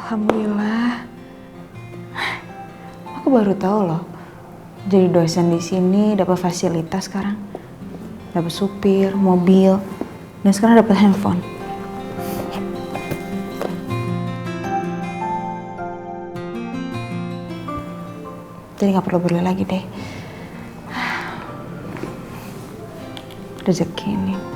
Alhamdulillah. Aku baru tahu loh. Jadi dosen di sini dapat fasilitas sekarang. Dapat supir, mobil, dan sekarang dapat handphone. Jadi nggak perlu beli lagi deh. Rezeki ini.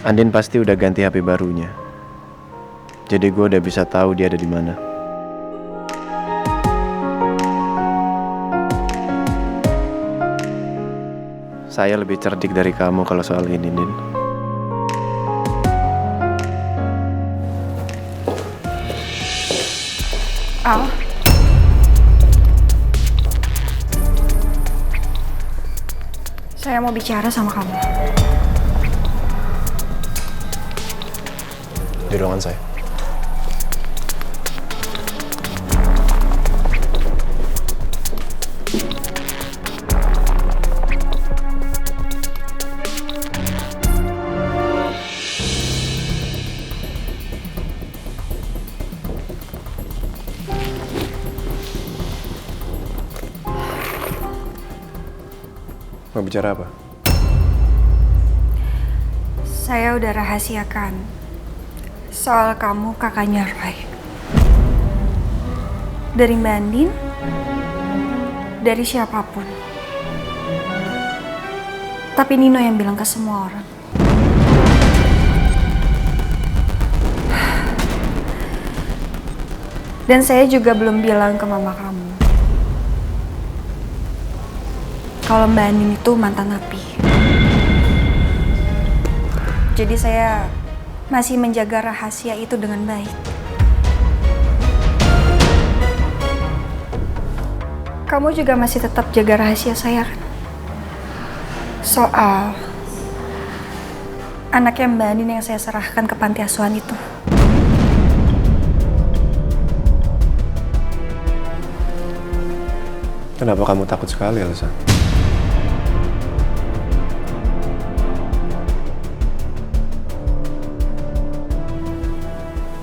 Andin pasti udah ganti HP barunya. Jadi gue udah bisa tahu dia ada di mana. Saya lebih cerdik dari kamu kalau soal ini, Nin. Al. Saya mau bicara sama kamu. Di ruangan saya. Mau bicara apa? Saya udah rahasiakan soal kamu kakaknya Roy. Dari Mbak Andin, dari siapapun. Tapi Nino yang bilang ke semua orang. Dan saya juga belum bilang ke mama kamu kalau Mbak Andin itu mantan napi. Jadi saya masih menjaga rahasia itu dengan baik. Kamu juga masih tetap jaga rahasia saya kan? Soal anaknya Mbak Andin yang saya serahkan ke panti asuhan itu. Kenapa kamu takut sekali, Elsa?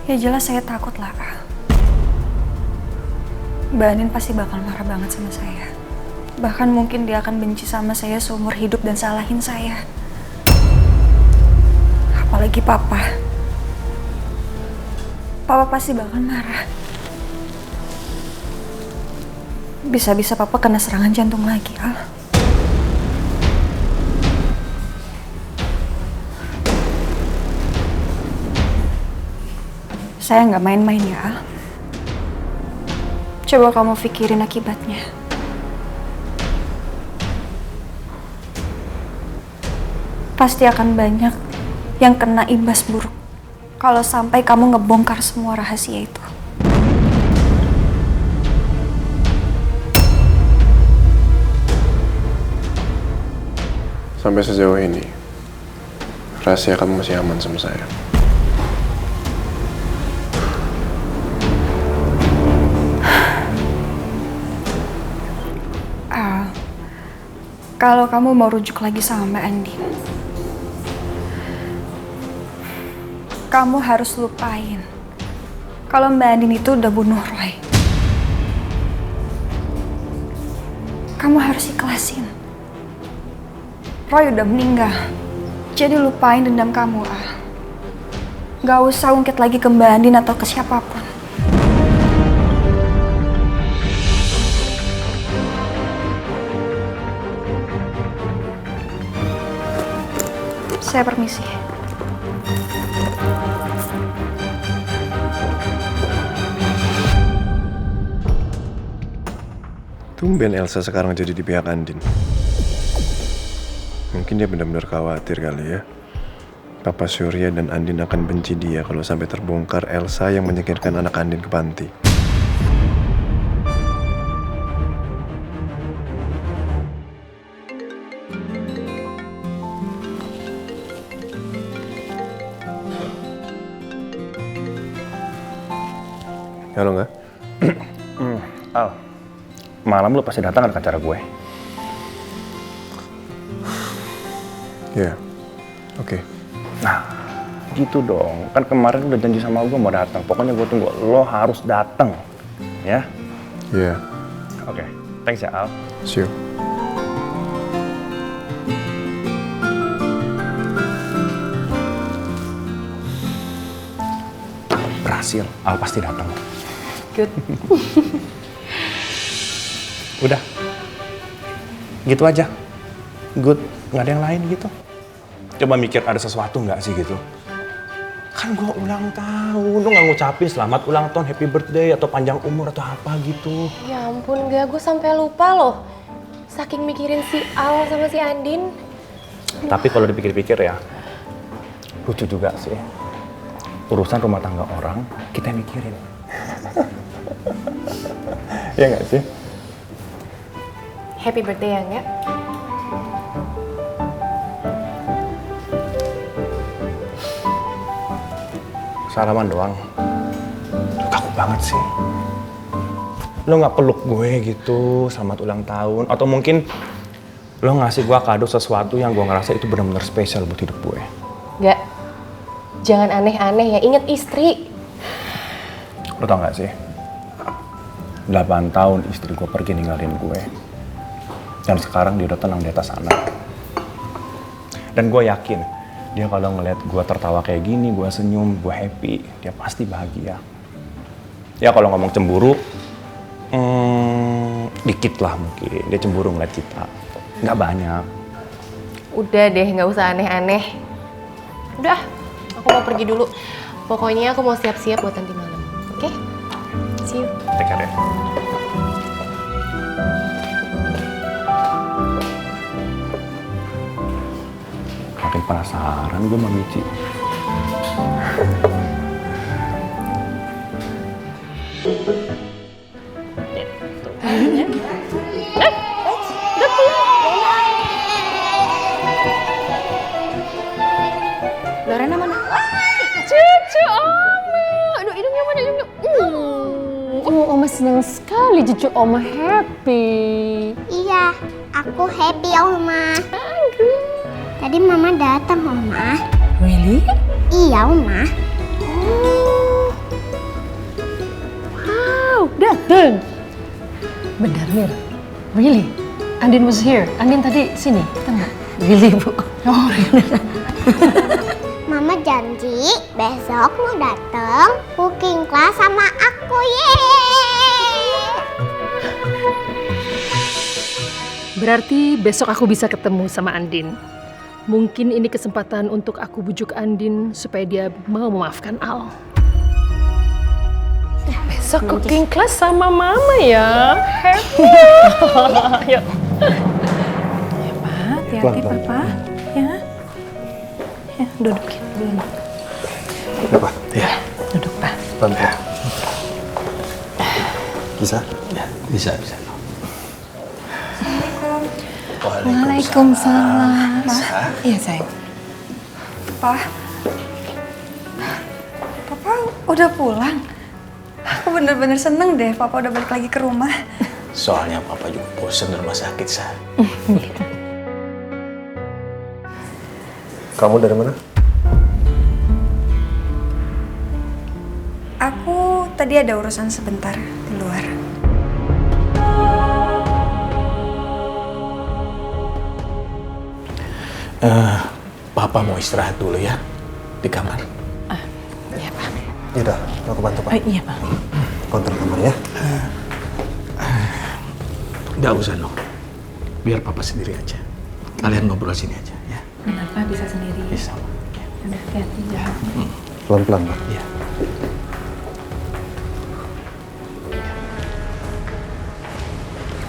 Ya jelas saya takut lah, Al. Mbak Andin pasti bakal marah banget sama saya. Bahkan mungkin dia akan benci sama saya seumur hidup dan salahin saya. Apalagi Papa. Papa pasti bakal marah. Bisa-bisa Papa kena serangan jantung lagi, Al. Saya nggak main-main ya, Al. Coba kamu pikirin akibatnya. Pasti akan banyak yang kena imbas buruk kalau sampai kamu ngebongkar semua rahasia itu. Sampai sejauh ini, rahasia kamu masih aman sama saya. Kalau kamu mau rujuk lagi sama Mbak Andin, kamu harus lupain kalau Mbak Andin itu udah bunuh Roy. Kamu harus ikhlasin. Roy udah meninggal. Jadi lupain dendam kamu, Al. Gak usah ungkit lagi ke Mbak Andin atau ke siapapun. Saya permisi. Tumben Elsa sekarang jadi di pihak Andin. Mungkin dia benar-benar khawatir kali ya. Papa Surya dan Andin akan benci dia kalau sampai terbongkar Elsa yang menyingkirkan anak Andin ke panti. Halo nggak? Al, malam lu pasti datang ke acara gue. Ya, oke. Nah, gitu dong. Kan kemarin udah janji sama gue mau datang. Pokoknya gue tunggu. Lo harus datang, ya? Iya, Oke. Thanks ya, Al. see you. Berhasil. Al pasti datang. Good. Udah. Gitu aja. Good. Nggak ada yang lain gitu. Coba mikir ada sesuatu nggak sih gitu. Kan gue ulang tahun. Lo nggak ngucapin selamat ulang tahun, happy birthday, atau panjang umur, atau apa gitu. Ya ampun, gue sampai lupa loh. Saking mikirin si Al sama si Andin. Tapi kalau dipikir-pikir ya, lucu juga sih. Urusan rumah tangga orang, kita mikirin. Ya nggak sih? Happy birthday ya nggak? Salaman doang. Lu kaku banget sih. Lo nggak peluk gue gitu, selamat ulang tahun. Atau mungkin lo ngasih gue kado sesuatu yang gue ngerasa itu benar-benar spesial buat hidup gue. Nggak. Jangan aneh-aneh ya, inget istri. Lo tau gak sih? 8 tahun istri gue pergi ninggalin gue. Dan sekarang dia udah tenang di atas sana. Dan gue yakin, dia kalau ngeliat gue tertawa kayak gini, gue senyum, gue happy, dia pasti bahagia. Ya kalau ngomong cemburu, dikit lah mungkin. Dia cemburu ngeliat kita. Nggak banyak. Udah deh, nggak usah aneh-aneh. Udah, aku mau pergi dulu. Pokoknya aku mau siap-siap buat nanti malam. Oke? See you. Take care ya. Makin penasaran gue sama Michi. Lorena mana? Cucu Oma. Aduh, hidungnya mana hidungnya? Oh, Oma senang sekali cucu Oma happy. Iya, aku happy ya Oma. Tadi Mama datang Oma. Really? Iya Oma. Wow, dateng. Benar Mir. Really? Andin was here. Andin tadi sini. Tengah. Really Bu? Oh, really? Mama janji besok mau datang cooking class sama aku. Yeay! Berarti besok aku bisa ketemu sama Andin. Mungkin ini kesempatan untuk aku bujuk Andin supaya dia mau memaafkan Al. Besok cooking class sama Mama ya. Happy. Yuk. Ya Pak, hati-hati Papa. Ya. Ya, dudukin dulu. Kenapa? Ya, Duduk Pak. bantu. Bisa? Ya, bisa. Waalaikumsalam. Iya sayang. Papa. Papa udah pulang. Aku bener-bener seneng deh Papa udah balik lagi ke rumah. Soalnya papa juga bosen di rumah sakit, Sa. Kamu dari mana? Aku tadi ada urusan sebentar di luar. Papa mau istirahat dulu ya di kamar. Iya Pak. Yaudah, aku bantu Pak. Iya Pak. Kontrol kamar ya. Nggak usah, no. Biar papa sendiri aja. Kalian ngobrol sini aja, ya. Kenapa bisa sendiri? Bisa. Udah hati-hati jahat. Pelan-pelan, Pak. Iya.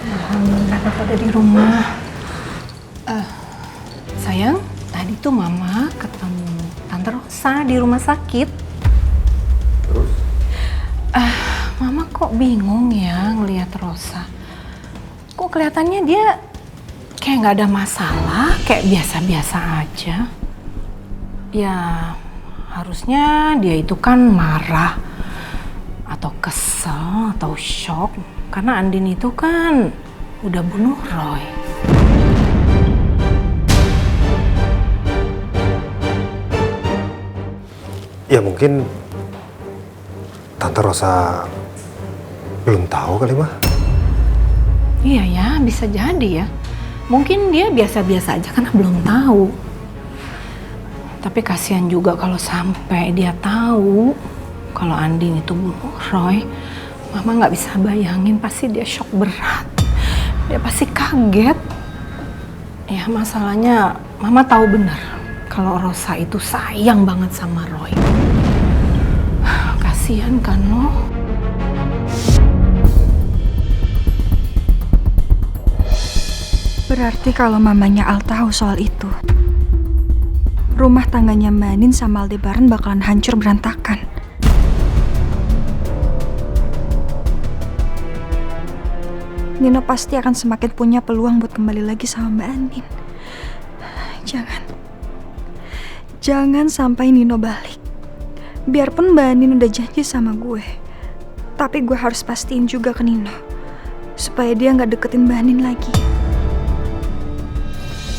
Alhamdulillah Bapak ada di rumah. Sayang, tadi tuh Mama ketemu Tante Rosa di rumah sakit. Terus? Mama kok bingung ya ngelihat Rosa. Kok kelihatannya dia kayak nggak ada masalah, kayak biasa-biasa aja. Ya, harusnya dia itu kan marah atau kesel atau shock karena Andin itu kan udah bunuh Roy. Ya mungkin Tante Rosa belum tahu kali, Mah. Iya ya, bisa jadi ya. Mungkin dia biasa-biasa aja karena belum tahu. Tapi kasihan juga kalau sampai dia tahu kalau Andin itu bunuh Roy. Mama nggak bisa bayangin, pasti dia shock berat. Dia pasti kaget. Ya masalahnya Mama tahu benar kalau Rosa itu sayang banget sama Roy. Kasihan kan lo? Berarti kalau mamanya Al tahu soal itu, rumah tangganya Mbak Andin sama Aldebaran bakalan hancur berantakan. Nino pasti akan semakin punya peluang buat kembali lagi sama Mbak Andin. Jangan sampai Nino balik. Biarpun Mbak Andin udah janji sama gue, tapi gue harus pastiin juga ke Nino supaya dia nggak deketin Mbak Andin lagi.